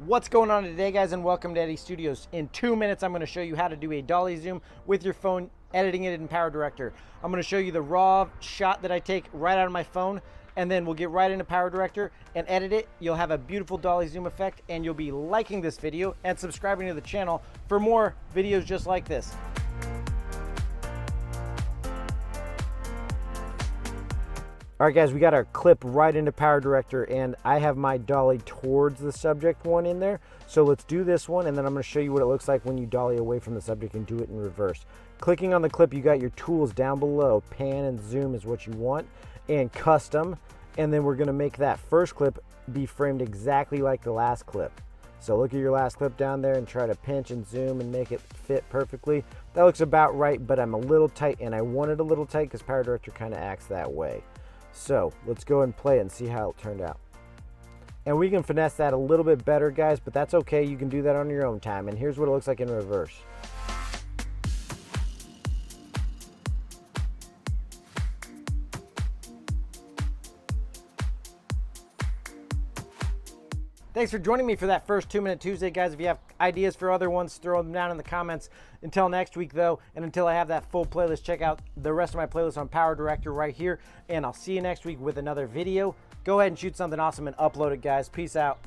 What's going on today, guys, and welcome to Eddie Studios. In 2 minutes, I'm going to show you how to do a dolly zoom with your phone, editing it in PowerDirector. I'm going to show you the raw shot that I take right out of my phone, and then we'll get right into PowerDirector and edit it. You'll have a beautiful dolly zoom effect, and you'll be liking this video and subscribing to the channel for more videos just like this. All right, guys, we got our clip right into PowerDirector, and I have my dolly towards the subject one in there. So let's do this one, and then I'm going to show you what it looks like when you dolly away from the subject and do it in reverse. Clicking on the clip, you got your tools down below. Pan and zoom is what you want, and custom. And then we're going to make that first clip be framed exactly like the last clip. So look at your last clip down there and try to pinch and zoom and make it fit perfectly. That looks about right, but I'm a little tight, and I want it a little tight because PowerDirector kind of acts that way. So let's go and play it and see how it turned out. And we can finesse that a little bit better, guys, but that's okay. You can do that on your own time. And here's what it looks like in reverse. Thanks for joining me for that first 2-Minute Tuesday, guys. If you have ideas for other ones, throw them down in the comments. Until next week, though, and until I have that full playlist, check out the rest of my playlist on PowerDirector right here. And I'll see you next week with another video. Go ahead and shoot something awesome and upload it, guys. Peace out.